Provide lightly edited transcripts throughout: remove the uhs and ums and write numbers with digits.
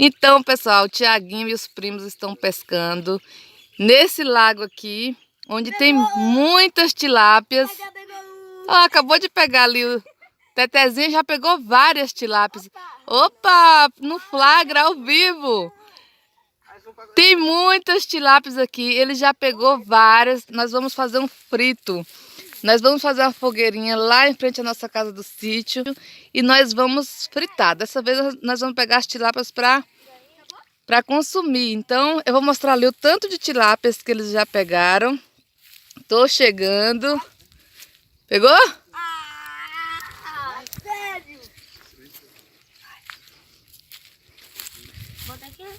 Então, pessoal, o Tiaguinho e os primos estão pescando nesse lago aqui, onde tem muitas tilápias. Ó, acabou de pegar ali o Tetezinho, já pegou várias tilápias. Opa, no flagra, ao vivo. Tem muitas tilápias aqui, ele já pegou várias. Nós vamos fazer um frito. Nós vamos fazer uma fogueirinha lá em frente à nossa casa do sítio e nós vamos fritar. Dessa vez nós vamos pegar as tilápias para consumir. Então eu vou mostrar ali o tanto de tilápias que eles já pegaram. Tô chegando. Pegou? Sério?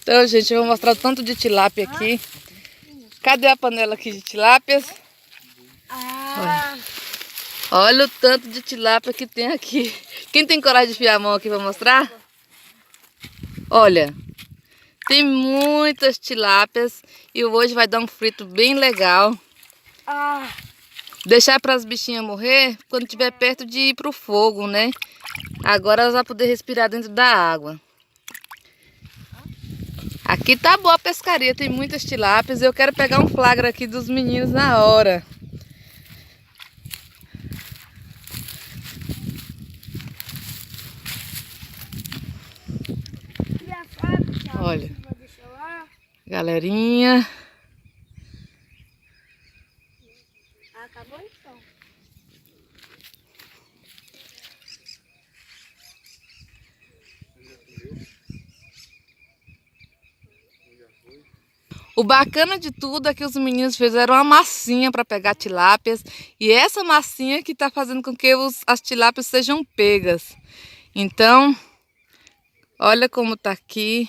Então, gente, eu vou mostrar o tanto de tilápia aqui. Cadê a panela aqui de tilápias? Olha o tanto de tilápia que tem aqui. Quem tem coragem de enfiar a mão aqui para mostrar? Olha, tem muitas tilápias e hoje vai dar um frito bem legal. Deixar para as bichinhas morrer quando estiver perto de ir para o fogo, né? Agora elas vão poder respirar dentro da água. Aqui tá boa a pescaria, tem muitas tilápias. Eu quero pegar um flagra aqui dos meninos na hora. Olha, galerinha. Acabou então. O bacana de tudo é que os meninos fizeram uma massinha para pegar tilápias. E essa massinha que está fazendo com que as tilápias sejam pegas. Então, olha como tá aqui.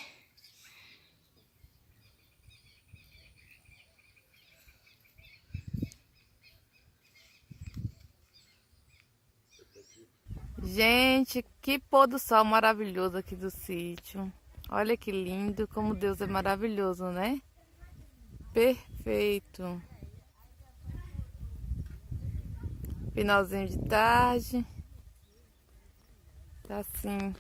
Gente, que pôr do sol maravilhoso aqui do sítio. Olha que lindo, como Deus é maravilhoso, né? Perfeito. Finalzinho de tarde. Tá assim.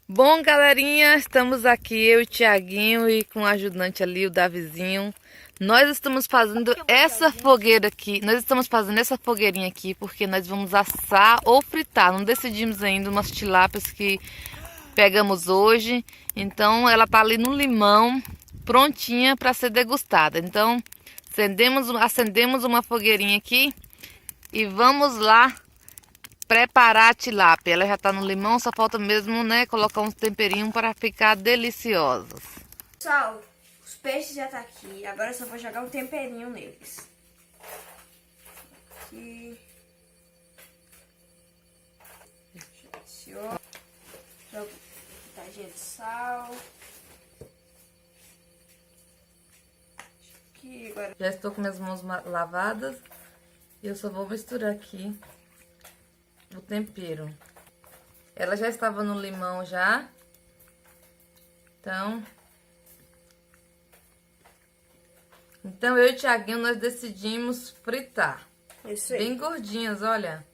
Bom, galerinha, estamos aqui, eu e o Tiaguinho e com o ajudante ali, o Davizinho. Nós estamos fazendo essa fogueira aqui, nós estamos fazendo essa fogueirinha aqui porque nós vamos assar ou fritar. Não decidimos ainda umas tilápias que pegamos hoje. Então ela tá ali no limão, prontinha para ser degustada. Então acendemos uma fogueirinha aqui e vamos lá preparar a tilápia. Ela já tá no limão, só falta mesmo, né, colocar uns temperinhos para ficar deliciosas. Pessoal, os peixes já tá aqui. Agora eu só vou jogar um temperinho neles. Aqui. Jogo pitadinha de sal. Aqui, agora. Já estou com minhas mãos lavadas e eu só vou misturar aqui o tempero. Ela já estava no limão já. Então eu e o Tiaguinho nós decidimos fritar. Isso aí. Bem gordinhas, olha.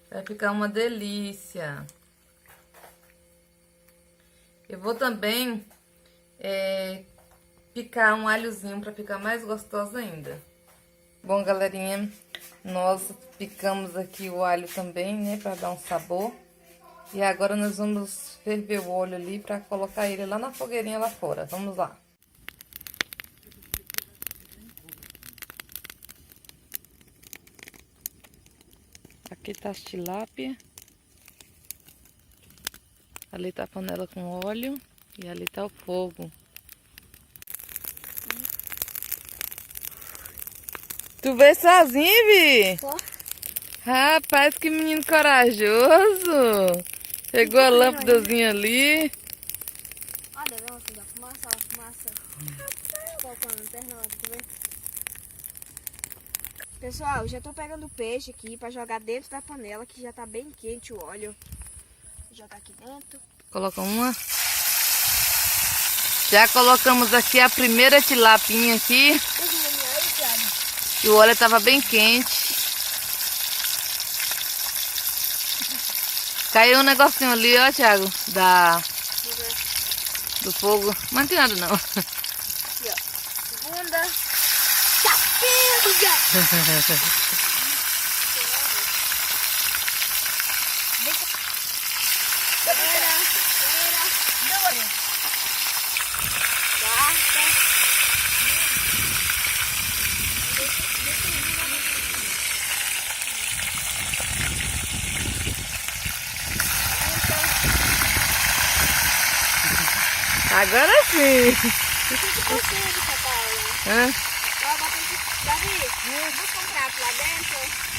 Vai ficar uma delícia. Eu vou também picar um alhozinho para ficar mais gostosa ainda. Bom, galerinha, nós picamos aqui o alho também, né, para dar um sabor. E agora nós vamos ferver o óleo ali para colocar ele lá na fogueirinha lá fora. Vamos lá. Aqui tá as tilápia. Ali tá a panela com óleo e ali tá o fogo. Tu veio sozinho, Vi? Rapaz, que menino corajoso. Pegou a lâmpadazinha ali. Olha, vem assim da fumaça, ó, fumaça. Colocando a lanterna lá, deixa eu ver. Pessoal, já tô pegando o peixe aqui pra jogar dentro da panela, que já tá bem quente o óleo. Vou jogar aqui dentro. Coloca uma. Já colocamos aqui a primeira tilapinha aqui. E o óleo estava bem quente. Caiu um negocinho ali, ó, Thiago, Vamos ver. do fogo. Mas não tem nada não. Aqui, ó. Segunda. Chapéu, Agora sim. Davi, busca um prato lá dentro.